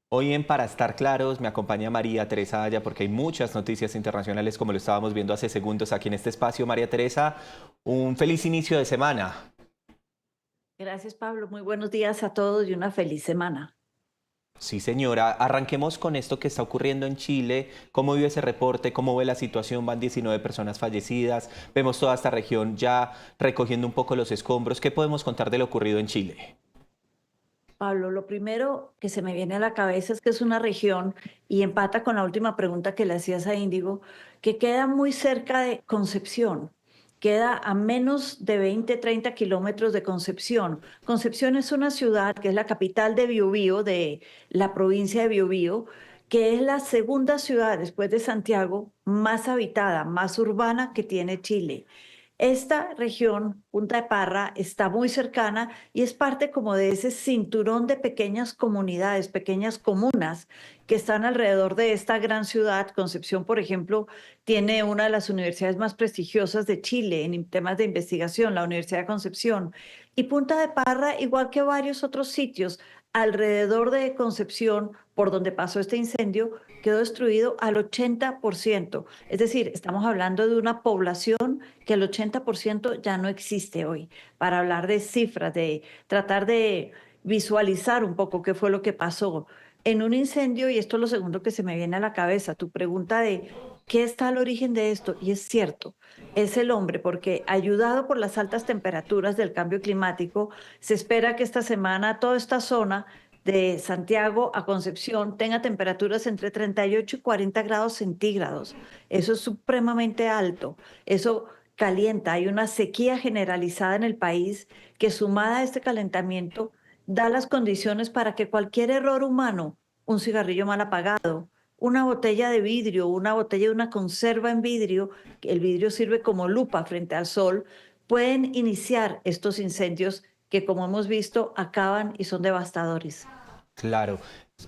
Hoy en Para Estar Claros me acompaña María Teresa Aya porque hay muchas noticias internacionales como lo estábamos viendo hace segundos aquí en este espacio. María Teresa, un feliz inicio de semana. Gracias, Pablo. Muy buenos días a todos y una feliz semana. Sí, señora. Arranquemos con esto que está ocurriendo en Chile. ¿Cómo vive ese reporte? ¿Cómo ve la situación? Van 19 personas fallecidas. Vemos toda esta región ya recogiendo un poco los escombros. ¿Qué podemos contar de lo ocurrido en Chile? Pablo, lo primero que se me viene a la cabeza es que es una región, y empata con la última pregunta que le hacías a Índigo, que queda muy cerca de Concepción. Queda a menos de 20, 30 kilómetros de Concepción. Concepción es una ciudad que es la capital de Biobío, de la provincia de Biobío, que es la segunda ciudad después de Santiago más habitada, más urbana que tiene Chile. Esta región, Punta de Parra, está muy cercana y es parte como de ese cinturón de pequeñas comunidades, pequeñas comunas que están alrededor de esta gran ciudad. Concepción, por ejemplo, tiene una de las universidades más prestigiosas de Chile en temas de investigación, la Universidad de Concepción. Y Punta de Parra, igual que varios otros sitios alrededor de Concepción, por donde pasó este incendio, quedó destruido al 80%. Es decir, estamos hablando de una población que el 80% ya no existe hoy. Para hablar de cifras, de tratar de visualizar un poco qué fue lo que pasó en un incendio, y esto es lo segundo que se me viene a la cabeza, tu pregunta de qué está al origen de esto, y es cierto, es el hombre, porque ayudado por las altas temperaturas del cambio climático, se espera que esta semana toda esta zona de Santiago a Concepción tenga temperaturas entre 38 y 40 grados centígrados. Eso es supremamente alto. Eso calienta, hay una sequía generalizada en el país que, sumada a este calentamiento, da las condiciones para que cualquier error humano, un cigarrillo mal apagado, una botella de vidrio, una botella de una conserva en vidrio, que el vidrio sirve como lupa frente al sol, pueden iniciar estos incendios que, como hemos visto, acaban y son devastadores. Claro.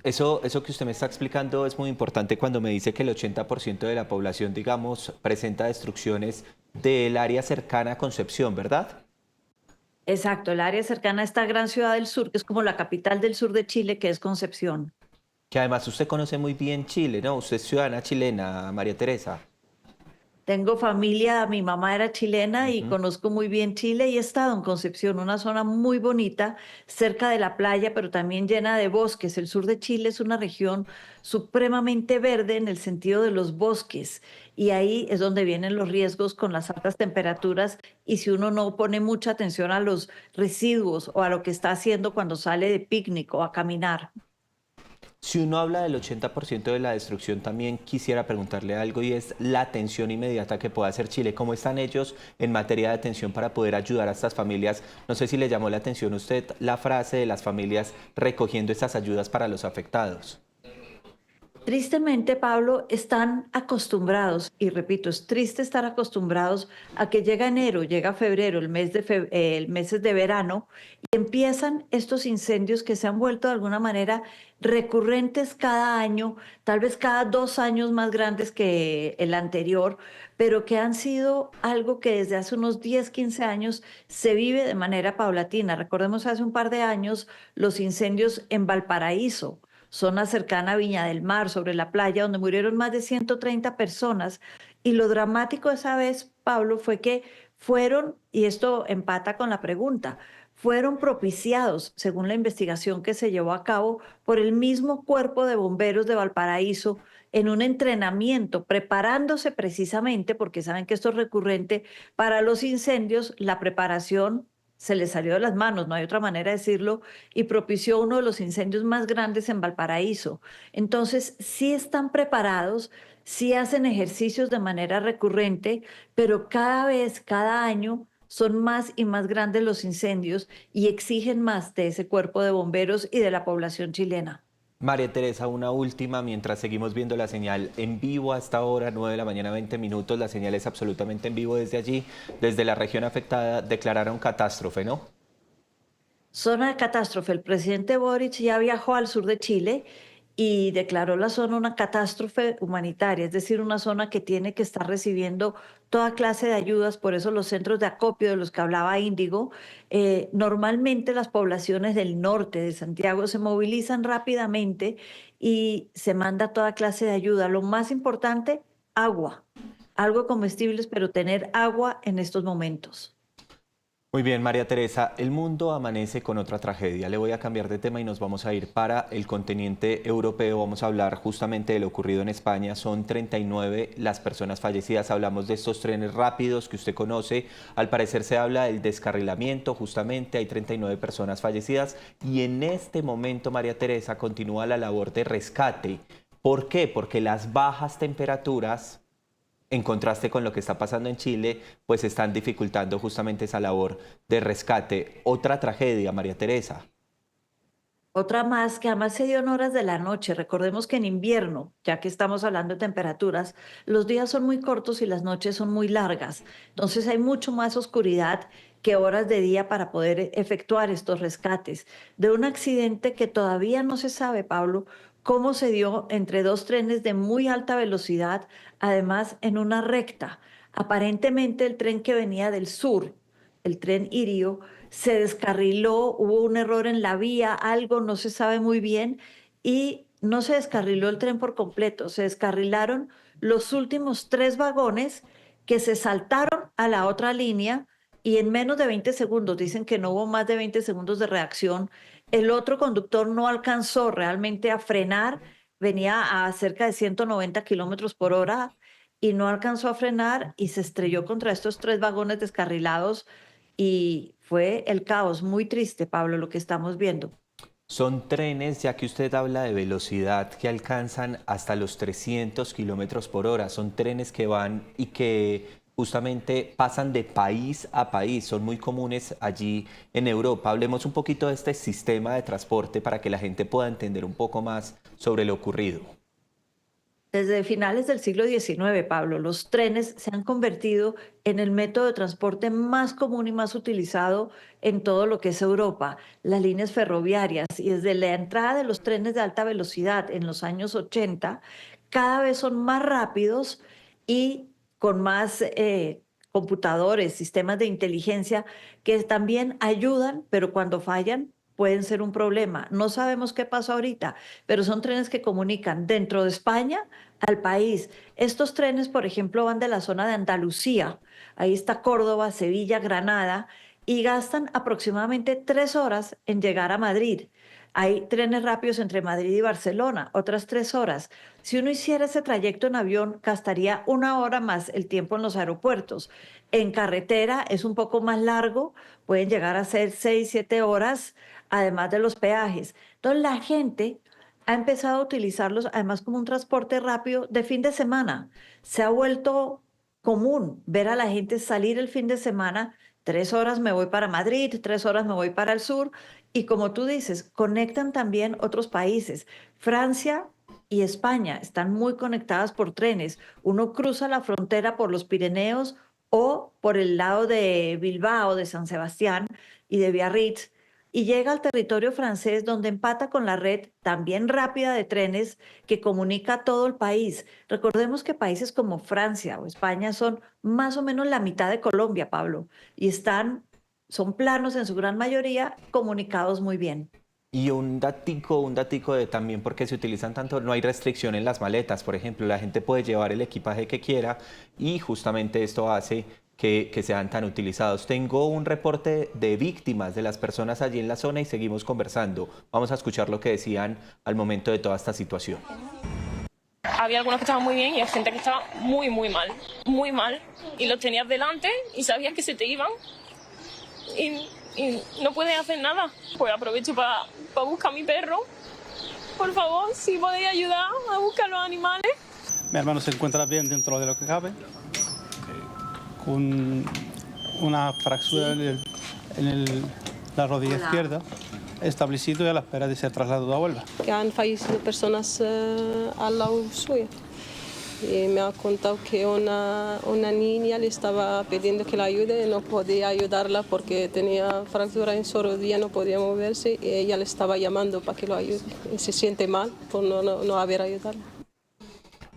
Eso que usted me está explicando es muy importante cuando me dice que el 80% de la población, digamos, presenta destrucciones del área cercana a Concepción, ¿verdad? Exacto, el área cercana a esta gran ciudad del sur, que es como la capital del sur de Chile, que es Concepción. Que además usted conoce muy bien Chile, ¿no? Usted es ciudadana chilena, María Teresa. Tengo familia, mi mamá era chilena y Ujú. conozco muy bien Chile, y he estado en Concepción, una zona muy bonita, cerca de la playa, pero también llena de bosques. El sur de Chile es una región supremamente verde en el sentido de los bosques, y ahí es donde vienen los riesgos con las altas temperaturas, y si uno no pone mucha atención a los residuos o a lo que está haciendo cuando sale de picnic o a caminar. Si uno habla del 80% de la destrucción, también quisiera preguntarle algo y es la atención inmediata que puede hacer Chile. ¿Cómo están ellos en materia de atención para poder ayudar a estas familias? No sé si le llamó la atención a usted la frase de las familias recogiendo estas ayudas para los afectados. Tristemente, Pablo, están acostumbrados, y repito, es triste estar acostumbrados a que llega enero, llega febrero, el meses de verano, y empiezan estos incendios que se han vuelto de alguna manera recurrentes cada año, tal vez cada 2 años más grandes que el anterior, pero que han sido algo que desde hace unos 10, 15 años se vive de manera paulatina. Recordemos hace un par de años los incendios en Valparaíso, zona cercana a Viña del Mar, sobre la playa, donde murieron más de 130 personas. Y lo dramático esa vez, Pablo, fue que fueron, y esto empata con la pregunta, fueron propiciados, según la investigación que se llevó a cabo por el mismo Cuerpo de Bomberos de Valparaíso, en un entrenamiento, preparándose precisamente, porque saben que esto es recurrente, para los incendios. La preparación se les salió de las manos, no hay otra manera de decirlo, y propició uno de los incendios más grandes en Valparaíso. Entonces, sí están preparados, sí hacen ejercicios de manera recurrente, pero cada vez, cada año, son más y más grandes los incendios y exigen más de ese cuerpo de bomberos y de la población chilena. María Teresa, una última, mientras seguimos viendo la señal en vivo a esta hora, 9 de la mañana, 20 minutos, la señal es absolutamente en vivo desde allí, desde la región afectada, declararon catástrofe, ¿no? Zona de catástrofe. El presidente Boric ya viajó al sur de Chile y declaró la zona una catástrofe humanitaria, es decir, una zona que tiene que estar recibiendo toda clase de ayudas. Por eso los centros de acopio de los que hablaba Índigo, normalmente las poblaciones del norte de Santiago se movilizan rápidamente y se manda toda clase de ayuda. Lo más importante, agua, algo comestibles, pero tener agua en estos momentos. Muy bien, María Teresa, el mundo amanece con otra tragedia. Le voy a cambiar de tema y nos vamos a ir para el continente europeo. Vamos a hablar justamente de lo ocurrido en España. Son 39 las personas fallecidas. Hablamos de estos trenes rápidos que usted conoce. Al parecer se habla del descarrilamiento, justamente hay 39 personas fallecidas y en este momento, María Teresa, continúa la labor de rescate. ¿Por qué? Porque las bajas temperaturas, en contraste con lo que está pasando en Chile, pues están dificultando justamente esa labor de rescate. Otra tragedia, María Teresa. Otra más que además se dio en horas de la noche. Recordemos que en invierno, ya que estamos hablando de temperaturas, los días son muy cortos y las noches son muy largas. Entonces hay mucho más oscuridad que horas de día para poder efectuar estos rescates. De un accidente que todavía no se sabe, Pablo, cómo se dio entre dos trenes de muy alta velocidad, además en una recta. Aparentemente el tren que venía del sur, el tren Irio, se descarriló, hubo un error en la vía, algo no se sabe muy bien, y no se descarriló el tren por completo, se descarrilaron los últimos tres vagones que se saltaron a la otra línea y en menos de 20 segundos, dicen que no hubo más de 20 segundos de reacción, el otro conductor no alcanzó realmente a frenar, venía a cerca de 190 kilómetros por hora y no alcanzó a frenar y se estrelló contra estos tres vagones descarrilados y fue el caos, muy triste, Pablo, lo que estamos viendo. Son trenes, ya que usted habla de velocidad, que alcanzan hasta los 300 kilómetros por hora. Son trenes que van y que justamente pasan de país a país. Son muy comunes allí en Europa. Hablemos un poquito de este sistema de transporte para que la gente pueda entender un poco más sobre lo ocurrido. Desde finales del siglo XIX, Pablo, los trenes se han convertido en el método de transporte más común y más utilizado en todo lo que es Europa, las líneas ferroviarias. Y desde la entrada de los trenes de alta velocidad en los años 80, cada vez son más rápidos y con más computadores, sistemas de inteligencia que también ayudan, pero cuando fallan pueden ser un problema. No sabemos qué pasa ahorita, pero son trenes que comunican dentro de España al país. Estos trenes, por ejemplo, van de la zona de Andalucía, ahí está Córdoba, Sevilla, Granada, y gastan aproximadamente 3 horas en llegar a Madrid. Hay trenes rápidos entre Madrid y Barcelona, otras 3 horas. Si uno hiciera ese trayecto en avión, gastaría 1 hora más el tiempo en los aeropuertos. En carretera es un poco más largo, pueden llegar a ser 6, 7 horas, además de los peajes. Entonces la gente ha empezado a utilizarlos además como un transporte rápido de fin de semana. Se ha vuelto común ver a la gente salir el fin de semana, 3 horas me voy para Madrid, 3 horas me voy para el sur, y como tú dices, conectan también otros países. Francia y España están muy conectadas por trenes. Uno cruza la frontera por los Pirineos o por el lado de Bilbao, de San Sebastián y de Biarritz, y llega al territorio francés donde empata con la red también rápida de trenes que comunica a todo el país. Recordemos que países como Francia o España son más o menos la mitad de Colombia, Pablo, y son planos en su gran mayoría, comunicados muy bien. Y un datico de también por qué se utilizan tanto, no hay restricción en las maletas, por ejemplo, la gente puede llevar el equipaje que quiera y justamente esto hace que sean tan utilizados. Tengo un reporte de víctimas de las personas allí en la zona y seguimos conversando. Vamos a escuchar lo que decían al momento de toda esta situación. Había algunos que estaban muy bien y hay gente que estaba muy, muy mal. Y los tenías delante y sabías que se te iban y no puedes hacer nada. Pues aprovecho para buscar a mi perro. Por favor, si podéis ayudar a buscar los animales. Mi hermano se encuentra bien dentro de lo que cabe, con una fractura la rodilla izquierda, establecido y a la espera de ser trasladado a Huelva. Que han fallecido personas al lado suyo. y me ha contado que una niña le estaba pidiendo que la ayude y no podía ayudarla porque tenía fractura en su rodilla, no podía moverse y ella le estaba llamando para que lo ayude. Y se siente mal por no haber ayudado.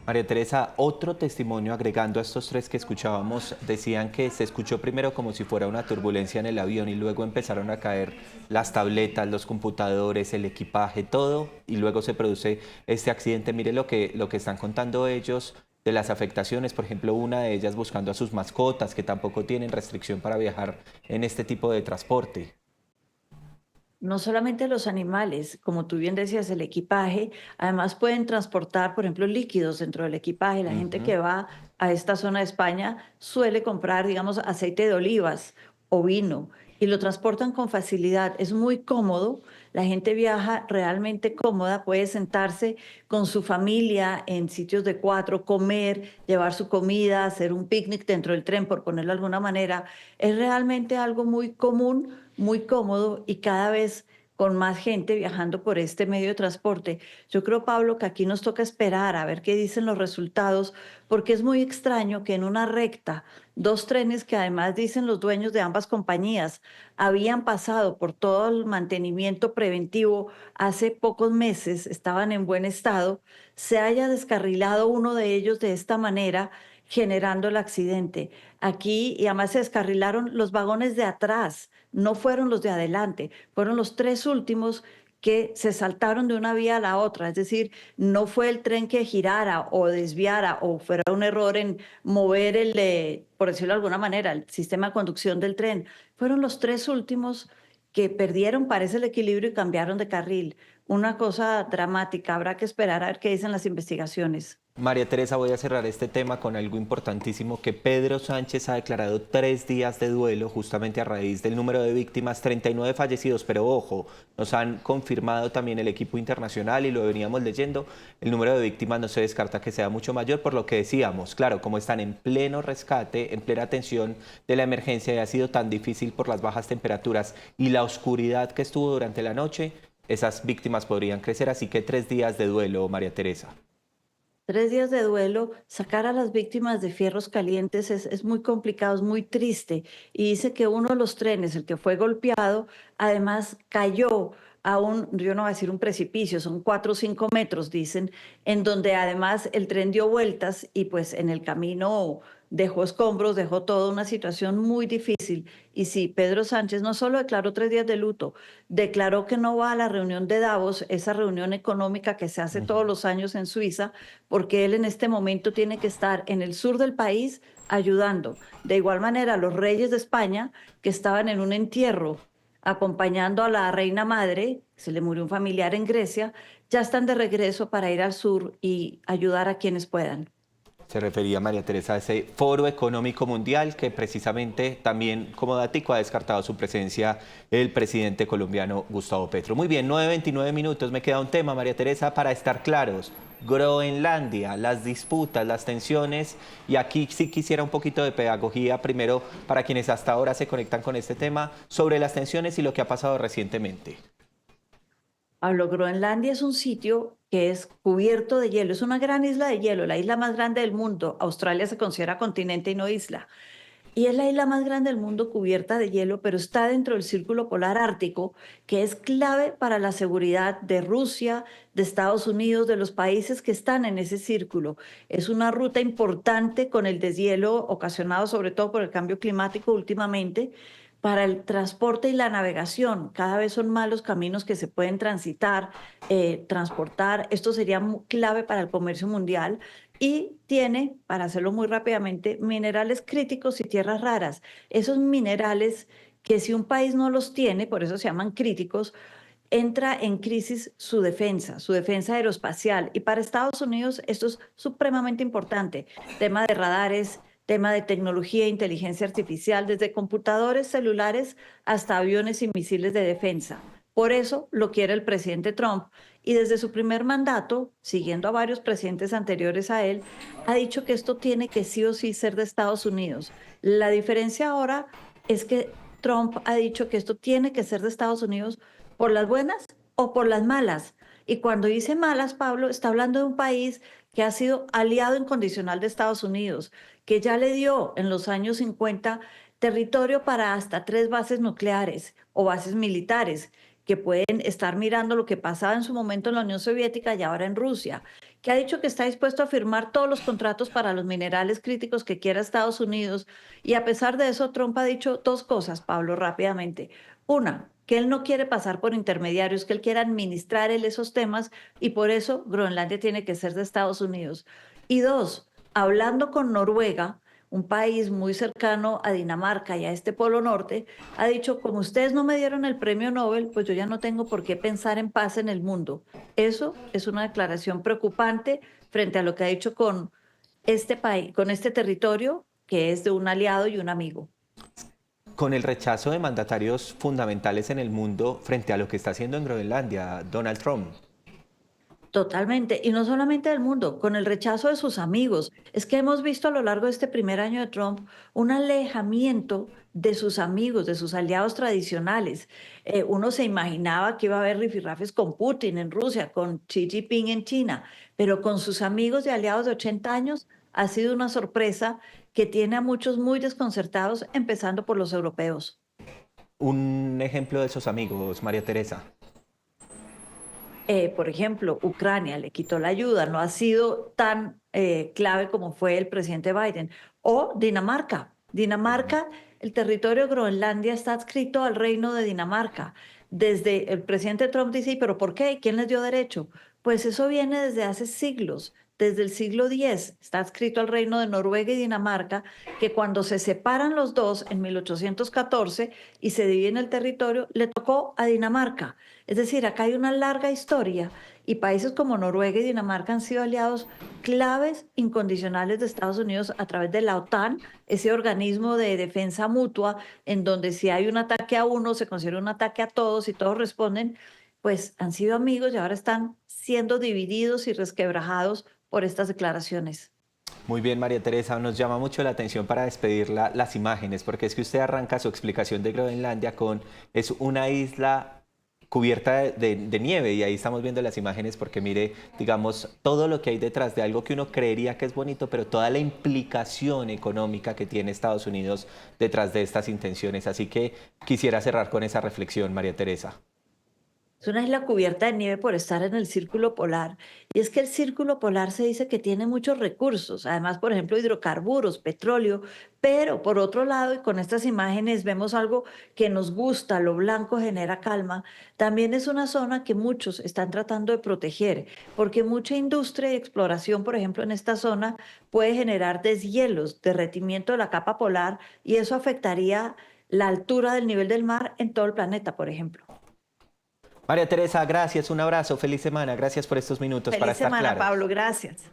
María Teresa, otro testimonio agregando a estos tres que escuchábamos, decían que se escuchó primero como si fuera una turbulencia en el avión y luego empezaron a caer las tabletas, los computadores, el equipaje, todo, y luego se produce este accidente. Mire lo que están contando ellos de las afectaciones, por ejemplo, una de ellas buscando a sus mascotas que tampoco tienen restricción para viajar en este tipo de transporte. No solamente los animales, como tú bien decías, el equipaje, además pueden transportar, por ejemplo, líquidos dentro del equipaje. La gente Ujú. que va a esta zona de España suele comprar, digamos, aceite de olivas o vino y lo transportan con facilidad. Es muy cómodo, la gente viaja realmente cómoda, puede sentarse con su familia en sitios de cuatro, comer, llevar su comida, hacer un picnic dentro del tren, por ponerlo de alguna manera. Es realmente algo muy común, muy cómodo y cada vez con más gente viajando por este medio de transporte. Yo creo, Pablo, que aquí nos toca esperar a ver qué dicen los resultados, porque es muy extraño que en una recta, dos trenes que además dicen los dueños de ambas compañías habían pasado por todo el mantenimiento preventivo hace pocos meses, estaban en buen estado, se haya descarrilado uno de ellos de esta manera, generando el accidente. Aquí, y además se descarrilaron los vagones de atrás, no fueron los de adelante, fueron los tres últimos que se saltaron de una vía a la otra, es decir, no fue el tren que girara o desviara o fuera un error en mover por decirlo de alguna manera, el sistema de conducción del tren, fueron los tres últimos que perdieron, parece, el equilibrio y cambiaron de carril. Una cosa dramática, habrá que esperar a ver qué dicen las investigaciones. María Teresa, voy a cerrar este tema con algo importantísimo, que Pedro Sánchez ha declarado 3 días de duelo justamente a raíz del número de víctimas, 39 fallecidos, pero ojo, nos han confirmado también el equipo internacional y lo veníamos leyendo, el número de víctimas no se descarta que sea mucho mayor, por lo que decíamos, claro, como están en pleno rescate, en plena atención de la emergencia y ha sido tan difícil por las bajas temperaturas y la oscuridad que estuvo durante la noche, esas víctimas podrían crecer, así que 3 días de duelo, María Teresa. 3 días de duelo, sacar a las víctimas de fierros calientes es muy complicado, es muy triste. Y dice que uno de los trenes, el que fue golpeado, además cayó a yo no voy a decir un precipicio, son 4 o 5 metros, dicen, en donde además el tren dio vueltas y pues en el camino dejó escombros, dejó toda una situación muy difícil. Y sí, Pedro Sánchez no solo declaró 3 días de luto, declaró que no va a la reunión de Davos, esa reunión económica que se hace todos los años en Suiza, porque él en este momento tiene que estar en el sur del país ayudando. De igual manera, los reyes de España, que estaban en un entierro acompañando a la reina madre, se le murió un familiar en Grecia, ya están de regreso para ir al sur y ayudar a quienes puedan. Se refería María Teresa a ese Foro Económico Mundial que precisamente también como datico ha descartado su presencia el presidente colombiano Gustavo Petro. Muy bien, 9:29 minutos, me queda un tema, María Teresa, para estar claros. Groenlandia, las disputas, las tensiones, y aquí sí quisiera un poquito de pedagogía primero para quienes hasta ahora se conectan con este tema, sobre las tensiones y lo que ha pasado recientemente. Pablo, Groenlandia es un sitio que es cubierto de hielo, es una gran isla de hielo, la isla más grande del mundo. Australia se considera continente y no isla. Y es la isla más grande del mundo cubierta de hielo, pero está dentro del Círculo Polar Ártico, que es clave para la seguridad de Rusia, de Estados Unidos, de los países que están en ese círculo. Es una ruta importante con el deshielo ocasionado sobre todo por el cambio climático últimamente para el transporte y la navegación. Cada vez son más los caminos que se pueden transitar, transportar. Esto sería clave para el comercio mundial y tiene, para hacerlo muy rápidamente, minerales críticos y tierras raras. Esos minerales que si un país no los tiene, por eso se llaman críticos, entra en crisis su defensa aeroespacial. Y para Estados Unidos esto es supremamente importante. Tema de radares, tema de tecnología e inteligencia artificial, desde computadores celulares hasta aviones y misiles de defensa. Por eso lo quiere el presidente Trump y desde su primer mandato, siguiendo a varios presidentes anteriores a él, ha dicho que esto tiene que sí o sí ser de Estados Unidos. La diferencia ahora es que Trump ha dicho que esto tiene que ser de Estados Unidos por las buenas o por las malas. Y cuando dice malas, Pablo, está hablando de un país que ha sido aliado incondicional de Estados Unidos, que ya le dio en los años 50 territorio para hasta 3 bases nucleares o bases militares, que pueden estar mirando lo que pasaba en su momento en la Unión Soviética y ahora en Rusia, que ha dicho que está dispuesto a firmar todos los contratos para los minerales críticos que quiera Estados Unidos. Y a pesar de eso, Trump ha dicho 2 cosas, Pablo, rápidamente. Una, que él no quiere pasar por intermediarios, que él quiere administrar él esos temas y por eso Groenlandia tiene que ser de Estados Unidos. Y 2, hablando con Noruega, un país muy cercano a Dinamarca y a este Polo Norte, ha dicho, como ustedes no me dieron el premio Nobel, pues yo ya no tengo por qué pensar en paz en el mundo. Eso es una declaración preocupante frente a lo que ha dicho con este país, con este territorio que es de un aliado y un amigo. Con el rechazo de mandatarios fundamentales en el mundo frente a lo que está haciendo en Groenlandia, Donald Trump. Totalmente, y no solamente del mundo, con el rechazo de sus amigos. Es que hemos visto a lo largo de este primer año de Trump un alejamiento de sus amigos, de sus aliados tradicionales. Uno se imaginaba que iba a haber rifirrafes con Putin en Rusia, con Xi Jinping en China, pero con sus amigos y aliados de 80 años ha sido una sorpresa que tiene a muchos muy desconcertados, empezando por los europeos. Un ejemplo de esos amigos, María Teresa. Por ejemplo, Ucrania le quitó la ayuda, no ha sido tan clave como fue el presidente Biden. O Dinamarca. Dinamarca, el territorio de Groenlandia está adscrito al reino de Dinamarca. Desde el presidente Trump dice, ¿pero por qué? ¿Quién les dio derecho? Pues eso viene desde hace siglos. Desde el siglo X está adscrito al reino de Noruega y Dinamarca, que cuando se separan los dos en 1814 y se dividen el territorio, le tocó a Dinamarca. Es decir, acá hay una larga historia y países como Noruega y Dinamarca han sido aliados claves incondicionales de Estados Unidos a través de la OTAN, ese organismo de defensa mutua en donde si hay un ataque a uno se considera un ataque a todos y todos responden, pues han sido amigos y ahora están siendo divididos y resquebrajados por estas declaraciones. Muy bien, María Teresa, nos llama mucho la atención para despedir las imágenes, porque es que usted arranca su explicación de Groenlandia con, es una isla cubierta de nieve y ahí estamos viendo las imágenes porque mire, digamos, todo lo que hay detrás de algo que uno creería que es bonito, pero toda la implicación económica que tiene Estados Unidos detrás de estas intenciones. Así que quisiera cerrar con esa reflexión, María Teresa. Es una isla cubierta de nieve por estar en el círculo polar. Y es que el círculo polar se dice que tiene muchos recursos, además, por ejemplo, hidrocarburos, petróleo, pero por otro lado, y con estas imágenes vemos algo que nos gusta, lo blanco genera calma, también es una zona que muchos están tratando de proteger, porque mucha industria y exploración, por ejemplo, en esta zona puede generar deshielos, derretimiento de la capa polar, y eso afectaría la altura del nivel del mar en todo el planeta, por ejemplo. María Teresa, gracias, un abrazo, feliz semana, gracias por estos minutos para Feliz estar semana, claros. Pablo, gracias.